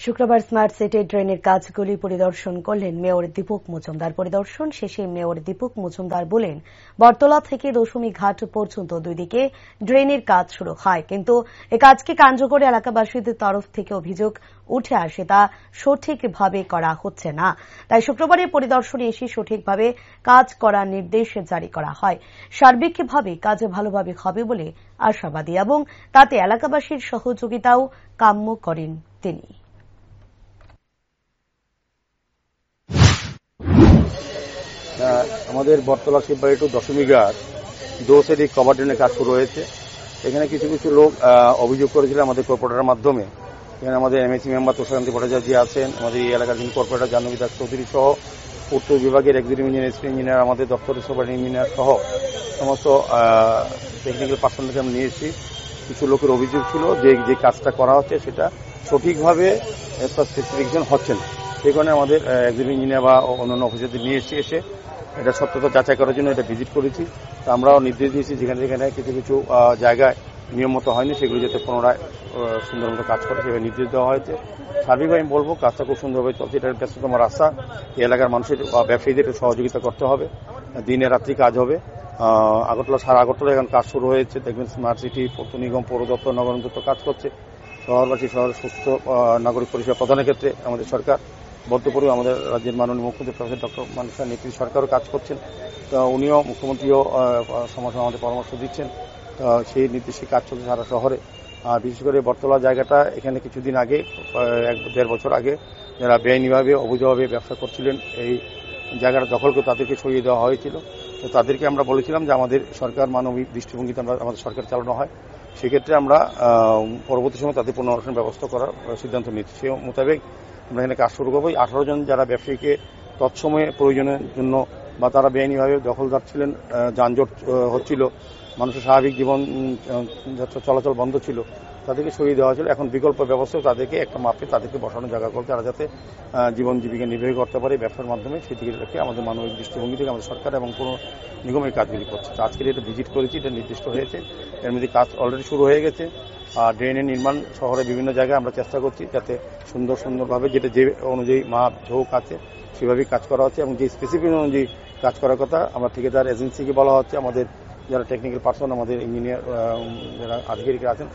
শুক্রবার smart city ড্রেনের কাজগুলি পরিদর্শন করলেন মেয়র দীপক মজুমদার। পরিদর্শন শেষে মেয়র দীপক মজুমদার বলেন, বটতলা থেকে দশমী ঘাট পর্যন্ত দুই দিকে ড্রেনের কাজ শুরু হয়, কিন্তু এ কাজকে কেন্দ্র করে এলাকাবাসীদের তরফ থেকে অভিযোগ উঠে আসে তা সঠিকভাবে করা হচ্ছে না। তাই শুক্রবারের পরিদর্শনে এসে সঠিকভাবে কাজ করার নির্দেশ জারি করা হয়। সার্বিকভাবে কাজ ভালোভাবে হবে বলে আশাবাদী এবং তাতে এলাকাবাসীর সহযোগিতাও কাম্য করেন তিনি। আমাদের বটতলা শিববাড়ি টু দশমী ঘাট দো সাইডে কভার ড্রেনের কাজ শুরু হয়েছে। এখানে কিছু কিছু লোক অভিযোগ করেছিল আমাদের কর্পোরেটরের মাধ্যমে। এখানে আমাদের এমএসি মেম্বার তুষারকান্তি ভট্টাচার্য আছেন, আমাদের এই এলাকার যিনি কর্পোরেটর জাহ্নবী দাস চৌধুরী সহ উত্তর বিভাগের এক্সিকিউটিভ ইঞ্জিনিয়ার, আমাদের দপ্তরের সুপার ইঞ্জিনিয়ার সহ সমস্ত টেকনিক্যাল পার্সনকে আমরা নিয়ে এসেছি। কিছু লোকের অভিযোগ ছিল যে কাজটা করা হচ্ছে সেটা সঠিকভাবে স্পেসিফিকেশন হচ্ছে না। সেই কারণে আমাদের এক্সিকিউটিভ ইঞ্জিনিয়ার বা অন্যান্য অফিসারদের নিয়ে এসে এটা সত্যতা যাচাই করার জন্য এটা ভিজিট করেছি। আমরাও নির্দেশ দিয়েছি যেখানে যেখানে কিছু কিছু জায়গায় নিয়ম মতো হয়নি সেগুলো যাতে পুনরায় সুন্দর মতো কাজ করে সেভাবে নির্দেশ দেওয়া হয়েছে। সার্বিকভাবে আমি বলবো কাজটা খুব সুন্দরভাবে চলছে। এটার কাছে আমার আশা এই এলাকার মানুষের ব্যবসায়ীদের একটু সহযোগিতা করতে হবে। দিনে রাত্রি কাজ হবে। আগরতলা সারা আগরতলা এখন কাজ শুরু হয়েছে। দেখবেন স্মার্ট সিটি, পৌর নিগম, পৌর দপ্তর, নগর দপ্তর কাজ করছে। শহরবাসী শহরের সুস্থ নাগরিক পরিষেবা প্রদানের ক্ষেত্রে আমাদের সরকার বদ্ধপরি। আমাদের রাজ্যের মাননীয় মুখ্যমন্ত্রী প্রফেসর ডক্টর মানিক সাহা নেতৃত্বে সরকারও কাজ করছেন। উনিও মুখ্যমন্ত্রীও সময় আমাদের পরামর্শ দিচ্ছেন। সেই নির্দেশে কাজ চলছে সারা শহরে। বিশেষ করে বটতলা জায়গাটা এখানে কিছুদিন আগে 1-1.5 বছর আগে যারা বেআইনিভাবে অবৈধভাবে ব্যবসা করছিলেন এই জায়গাটা দখল করে তাদেরকে সরিয়ে দেওয়া হয়েছিল। তো তাদেরকে আমরা বলেছিলাম যে আমাদের সরকার মানবিক দৃষ্টিভঙ্গিতে আমাদের সরকার চালানো হয়, সেক্ষেত্রে আমরা পরবর্তী সময় তাদের পুনর্বাসনের ব্যবস্থা করার সিদ্ধান্ত নিচ্ছি। সে মোতাবেক আমরা এখানে কাজ শুরু করবো। 18 জন যারা ব্যবসায়ীকে তৎসময়ে প্রয়োজনের জন্য বা তারা বেআইনিভাবে দখলদার ছিলেন, যানজট হচ্ছিল, মানুষের স্বাভাবিক জীবন চলাচল বন্ধ ছিল, তাদেরকে সরিয়ে দেওয়া হয়েছিল। এখন বিকল্প ব্যবস্থায় তাদেরকে একটা মাপে তাদেরকে বসানো জায়গা করে তারা যাতে জীবন জীবিকা নির্বাহ করতে পারে ব্যবসার মাধ্যমে, সেদিকে রেখে আমাদের মানবিক দৃষ্টিভঙ্গি থেকে আমাদের সরকার এবং কোনো নিগমের কাজগুলি করছে। আজকে এটা ভিজিট করেছি, এটা নির্দিষ্ট হয়েছে, এর মধ্যে কাজ অলরেডি শুরু হয়ে গেছে। আর ড্রেনের নির্মাণ শহরে বিভিন্ন জায়গায় আমরা চেষ্টা করছি যাতে সুন্দরভাবে যেটা যে অনুযায়ী মাপ ঝোঁক আছে সেভাবেই কাজ করা হচ্ছে এবং যে স্পেসিফিক অনুযায়ী কাজ করার কথা আমরা ঠিকাদার এজেন্সিকে বলা হচ্ছে। আমাদের যারা টেকনিক্যাল পার্সন, আমাদের ইঞ্জিনিয়ার যারা আধিকারিকরা আছেন